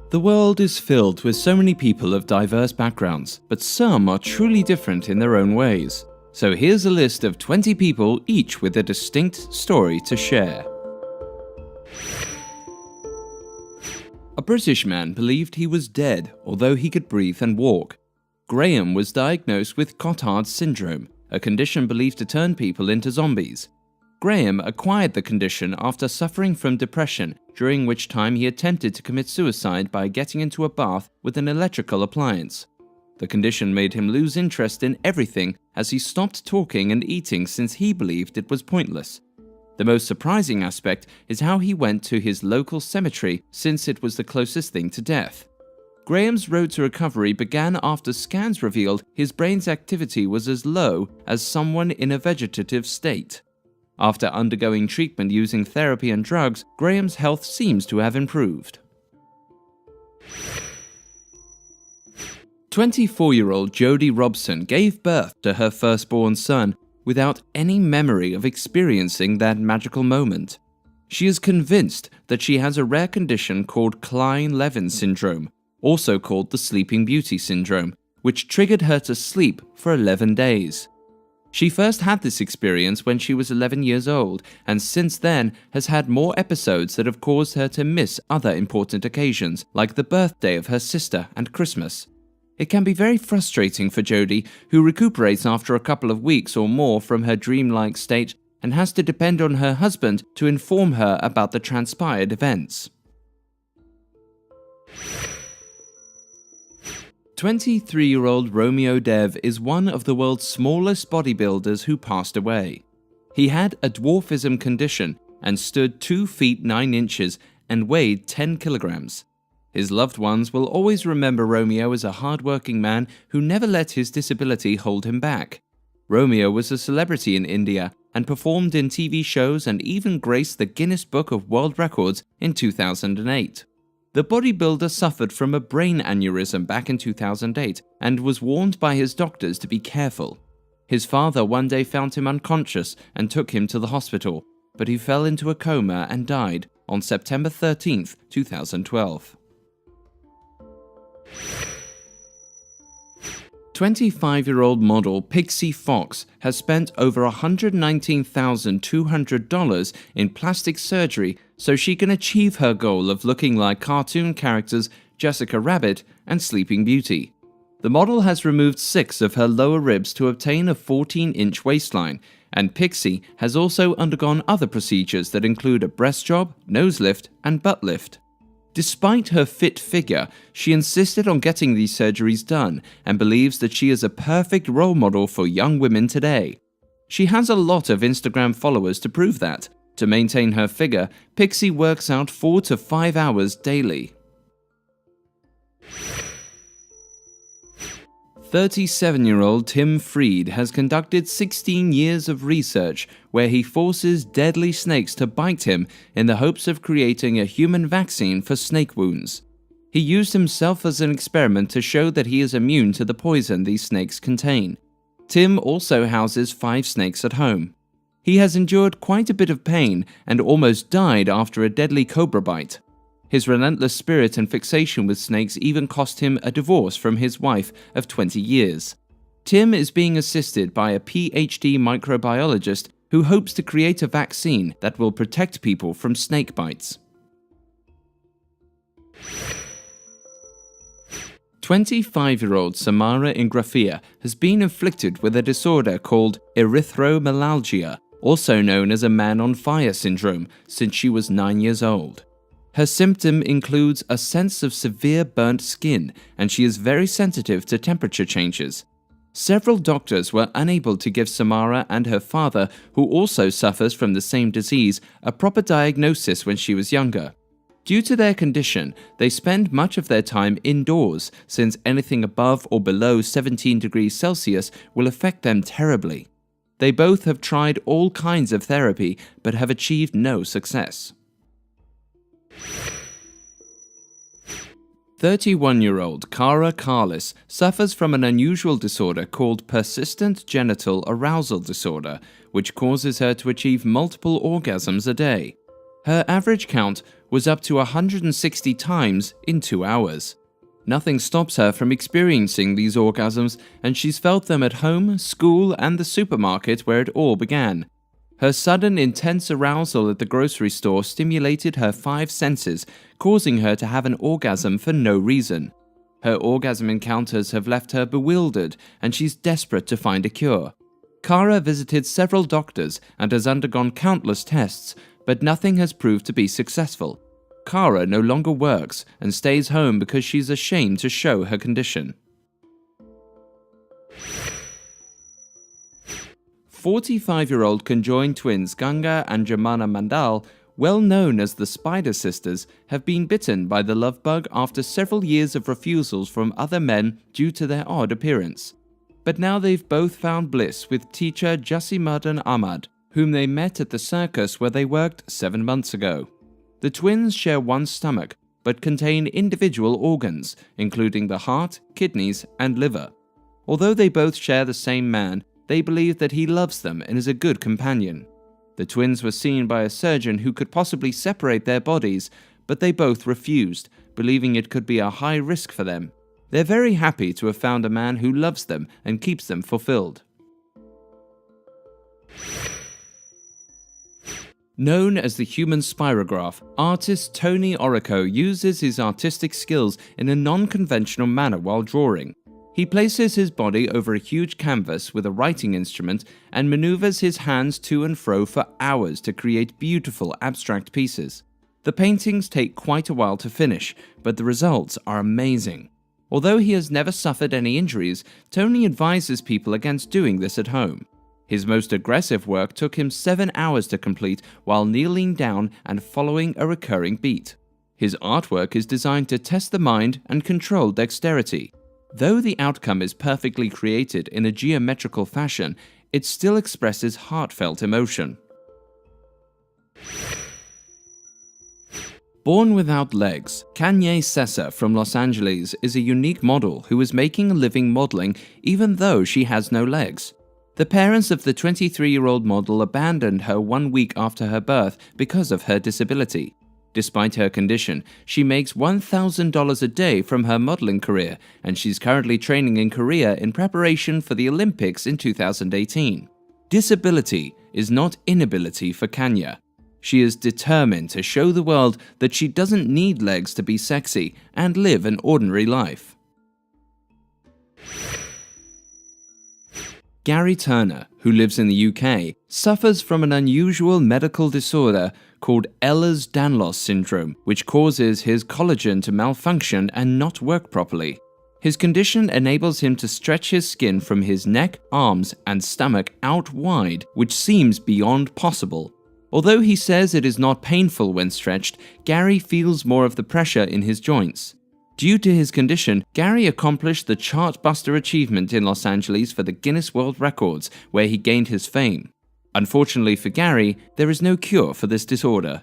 The world is filled with so many people of diverse backgrounds, but some are truly different in their own ways. So here's a list of 20 people, each with a distinct story to share. A British man believed he was dead, although he could breathe and walk. Graham was diagnosed with Cotard's syndrome, a condition believed to turn people into zombies. Graham acquired the condition after suffering from depression, during which time he attempted to commit suicide by getting into a bath with an electrical appliance. The condition made him lose interest in everything as he stopped talking and eating since he believed it was pointless. The most surprising aspect is how he went to his local cemetery since it was the closest thing to death. Graham's road to recovery began after scans revealed his brain's activity was as low as someone in a vegetative state. After undergoing treatment using therapy and drugs, Graham's health seems to have improved. 24-year-old Jodie Robson gave birth to her firstborn son without any memory of experiencing that magical moment. She is convinced that she has a rare condition called Klein-Levin syndrome, also called the Sleeping Beauty syndrome, which triggered her to sleep for 11 days. She first had this experience when she was 11 years old, and since then has had more episodes that have caused her to miss other important occasions, like the birthday of her sister and Christmas. It can be very frustrating for Jodie, who recuperates after a couple of weeks or more from her dreamlike state and has to depend on her husband to inform her about the transpired events. 23-year-old Romeo Dev is one of the world's smallest bodybuilders who passed away. He had a dwarfism condition and stood 2 feet 9 inches and weighed 10 kilograms. His loved ones will always remember Romeo as a hard-working man who never let his disability hold him back. Romeo was a celebrity in India and performed in TV shows and even graced the Guinness Book of World Records in 2008. The bodybuilder suffered from a brain aneurysm back in 2008 and was warned by his doctors to be careful. His father one day found him unconscious and took him to the hospital, but he fell into a coma and died on September 13, 2012. 25-year-old model Pixie Fox has spent over $119,200 in plastic surgery so she can achieve her goal of looking like cartoon characters Jessica Rabbit and Sleeping Beauty. The model has removed 6 of her lower ribs to obtain a 14-inch waistline, and Pixie has also undergone other procedures that include a breast job, nose lift, and butt lift. Despite her fit figure, she insisted on getting these surgeries done and believes that she is a perfect role model for young women today. She has a lot of Instagram followers to prove that. To maintain her figure, Pixie works out 4 to 5 hours daily. 37-year-old Tim Freed has conducted 16 years of research where he forces deadly snakes to bite him in the hopes of creating a human vaccine for snake wounds. He used himself as an experiment to show that he is immune to the poison these snakes contain. Tim also houses 5 snakes at home. He has endured quite a bit of pain and almost died after a deadly cobra bite. His relentless spirit and fixation with snakes even cost him a divorce from his wife of 20 years. Tim is being assisted by a PhD microbiologist who hopes to create a vaccine that will protect people from snake bites. 25-year-old Samara Ingrafia has been afflicted with a disorder called erythromelalgia, also known as a man on fire syndrome, since she was 9 years old. Her symptom includes a sense of severe burnt skin, and she is very sensitive to temperature changes. Several doctors were unable to give Samara and her father, who also suffers from the same disease, a proper diagnosis when she was younger. Due to their condition, they spend much of their time indoors, since anything above or below 17 degrees Celsius will affect them terribly. They both have tried all kinds of therapy, but have achieved no success. 31-year-old Cara Carlis suffers from an unusual disorder called persistent genital arousal disorder, which causes her to achieve multiple orgasms a day. Her average count was up to 160 times in 2 hours. Nothing stops her from experiencing these orgasms, and she's felt them at home, school, and the supermarket where it all began. Her sudden, intense arousal at the grocery store stimulated her 5 senses, causing her to have an orgasm for no reason. Her orgasm encounters have left her bewildered, and she's desperate to find a cure. Kara visited several doctors and has undergone countless tests, but nothing has proved to be successful. Kara no longer works and stays home because she's ashamed to show her condition. 45-year-old conjoined twins Ganga and Jamana Mandal, well known as the Spider Sisters, have been bitten by the love bug after several years of refusals from other men due to their odd appearance. But now they've both found bliss with teacher Jasimuddin Ahmad, whom they met at the circus where they worked 7 months ago. The twins share one stomach, but contain individual organs, including the heart, kidneys, and liver. Although they both share the same man, they believe that he loves them and is a good companion. The twins were seen by a surgeon who could possibly separate their bodies, but they both refused, believing it could be a high risk for them. They're very happy to have found a man who loves them and keeps them fulfilled. Known as the human spirograph, artist Tony Orrico uses his artistic skills in a non-conventional manner while drawing. He places his body over a huge canvas with a writing instrument and maneuvers his hands to and fro for hours to create beautiful abstract pieces. The paintings take quite a while to finish, but the results are amazing. Although he has never suffered any injuries, Tony advises people against doing this at home. His most aggressive work took him 7 hours to complete while kneeling down and following a recurring beat. His artwork is designed to test the mind and control dexterity. Though the outcome is perfectly created in a geometrical fashion, it still expresses heartfelt emotion. Born without legs, Kanye Sessa from Los Angeles is a unique model who is making a living modeling even though she has no legs. The parents of the 23-year-old model abandoned her 1 week after her birth because of her disability. Despite her condition, she makes $1,000 a day from her modeling career, and she's currently training in Korea in preparation for the Olympics in 2018. Disability is not inability for Kanya. She is determined to show the world that she doesn't need legs to be sexy and live an ordinary life. Gary Turner, who lives in the UK, suffers from an unusual medical disorder called Ehlers-Danlos syndrome, which causes his collagen to malfunction and not work properly. His condition enables him to stretch his skin from his neck, arms, and stomach out wide, which seems beyond possible. Although he says it is not painful when stretched, Gary feels more of the pressure in his joints. Due to his condition, Gary accomplished the Chartbuster achievement in Los Angeles for the Guinness World Records, where he gained his fame. Unfortunately for Gary, there is no cure for this disorder.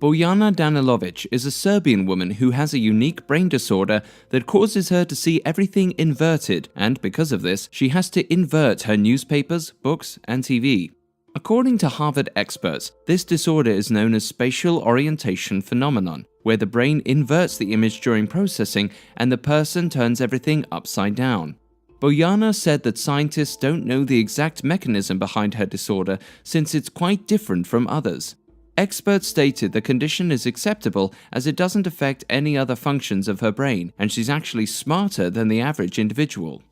Bojana Danilovic is a Serbian woman who has a unique brain disorder that causes her to see everything inverted, and because of this, she has to invert her newspapers, books, and TV. According to Harvard experts, this disorder is known as spatial orientation phenomenon, where the brain inverts the image during processing and the person turns everything upside down. Bojana said that scientists don't know the exact mechanism behind her disorder since it's quite different from others. Experts stated the condition is acceptable as it doesn't affect any other functions of her brain, and she's actually smarter than the average individual.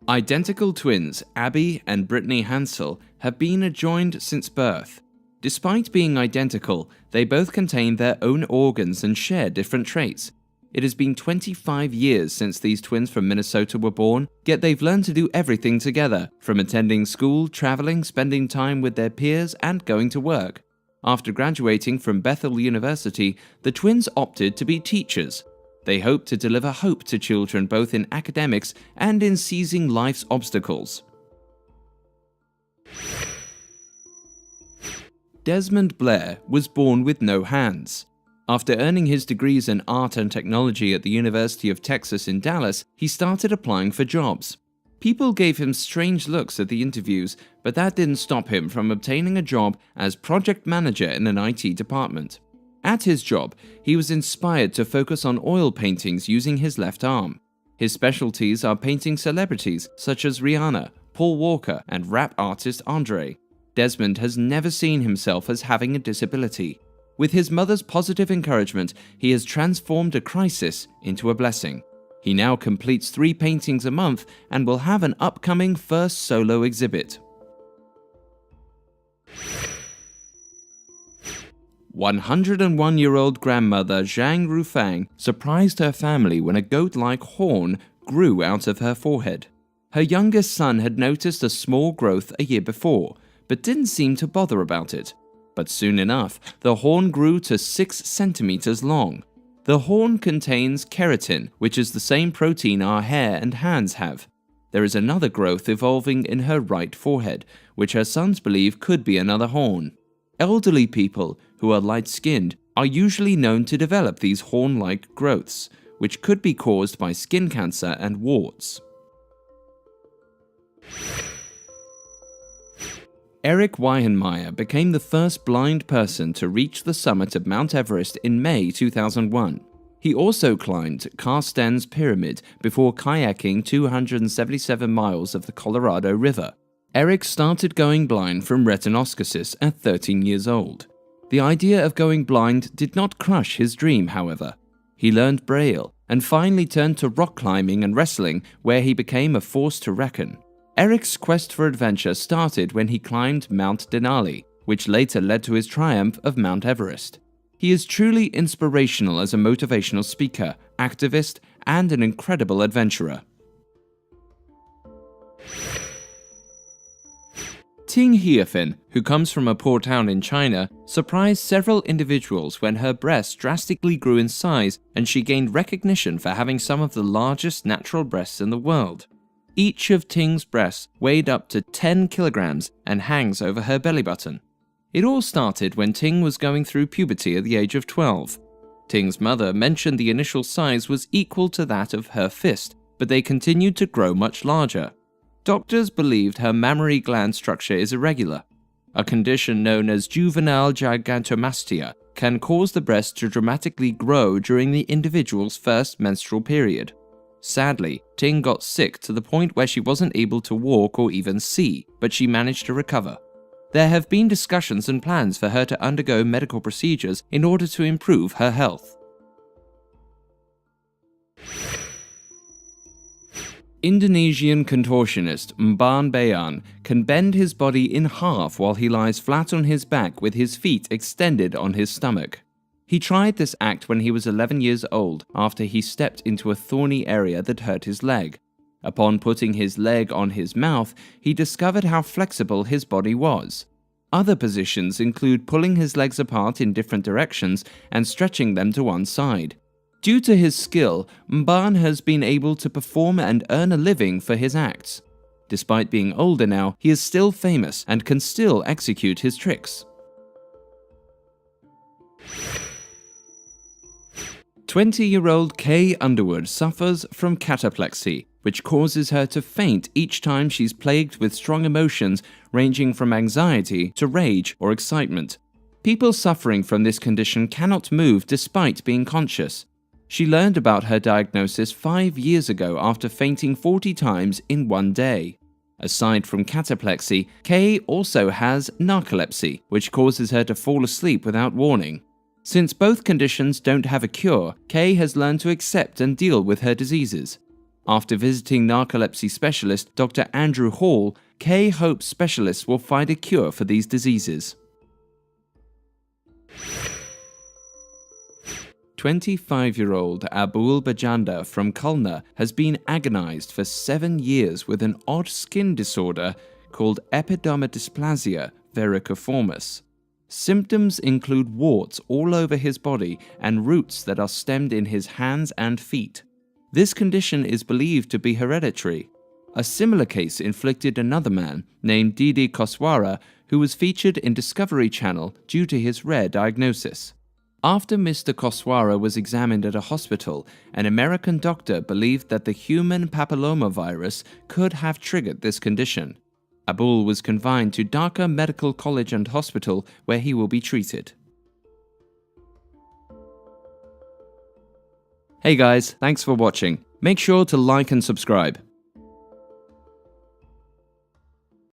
Identical twins Abby and Brittany Hansel have been adjoined since birth. Despite being identical, they both contain their own organs and share different traits. It has been 25 years since these twins from Minnesota were born, yet they've learned to do everything together, from attending school, traveling, spending time with their peers, and going to work. After graduating from Bethel University, the twins opted to be teachers. They hope to deliver hope to children both in academics and in seizing life's obstacles. Desmond Blair was born with no hands. After earning his degrees in art and technology at the University of Texas in Dallas, he started applying for jobs. People gave him strange looks at the interviews, but that didn't stop him from obtaining a job as project manager in an IT department. At his job, he was inspired to focus on oil paintings using his left arm. His specialties are painting celebrities such as Rihanna, Paul Walker, and rap artist Andre. Desmond has never seen himself as having a disability. With his mother's positive encouragement, he has transformed a crisis into a blessing. He now completes 3 paintings a month and will have an upcoming first solo exhibit. 101-year-old grandmother Zhang Rufang surprised her family when a goat-like horn grew out of her forehead. Her youngest son had noticed a small growth a year before, but didn't seem to bother about it. But soon enough, the horn grew to 6 centimeters long. The horn contains keratin, which is the same protein our hair and hands have. There is another growth evolving in her right forehead, which her sons believe could be another horn. Elderly people who are light-skinned are usually known to develop these horn-like growths, which could be caused by skin cancer and warts. Erik Weihenmayer became the first blind person to reach the summit of Mount Everest in May 2001. He also climbed Carstensz Pyramid before kayaking 277 miles of the Colorado River. Erik started going blind from retinoschisis at 13 years old. The idea of going blind did not crush his dream, however. He learned Braille and finally turned to rock climbing and wrestling, where he became a force to reckon. Erik's quest for adventure started when he climbed Mount Denali, which later led to his triumph of Mount Everest. He is truly inspirational as a motivational speaker, activist, and an incredible adventurer. Ting Hiafin, who comes from a poor town in China, surprised several individuals when her breasts drastically grew in size and she gained recognition for having some of the largest natural breasts in the world. Each of Ting's breasts weighed up to 10 kilograms and hangs over her belly button. It all started when Ting was going through puberty at the age of 12. Ting's mother mentioned the initial size was equal to that of her fist, but they continued to grow much larger. Doctors believed her mammary gland structure is irregular. A condition known as juvenile gigantomastia can cause the breast to dramatically grow during the individual's first menstrual period. Sadly, Ting got sick to the point where she wasn't able to walk or even see, but she managed to recover. There have been discussions and plans for her to undergo medical procedures in order to improve her health. Indonesian contortionist Mban Bayan can bend his body in half while he lies flat on his back with his feet extended on his stomach. He tried this act when he was 11 years old after he stepped into a thorny area that hurt his leg. Upon putting his leg on his mouth, he discovered how flexible his body was. Other positions include pulling his legs apart in different directions and stretching them to one side. Due to his skill, Mban has been able to perform and earn a living for his acts. Despite being older now, he is still famous and can still execute his tricks. 20-year-old Kay Underwood suffers from cataplexy, which causes her to faint each time she's plagued with strong emotions ranging from anxiety to rage or excitement. People suffering from this condition cannot move despite being conscious. She learned about her diagnosis 5 years ago after fainting 40 times in one day. Aside from cataplexy, Kay also has narcolepsy, which causes her to fall asleep without warning. Since both conditions don't have a cure, Kay has learned to accept and deal with her diseases. After visiting narcolepsy specialist Dr. Andrew Hall, Kay hopes specialists will find a cure for these diseases. 25-year-old Abul Bajanda from Khulna has been agonized for 7 years with an odd skin disorder called epidermodysplasia verruciformis. Symptoms include warts all over his body and roots that are stemmed in his hands and feet. This condition is believed to be hereditary. A similar case inflicted another man named Didi Koswara, who was featured in Discovery Channel due to his rare diagnosis. After Mr. Koswara was examined at a hospital, an American doctor believed that the human papillomavirus could have triggered this condition. Abul was confined to Dhaka Medical College and Hospital, where he will be treated. Hey guys, thanks for watching. Make sure to like and subscribe.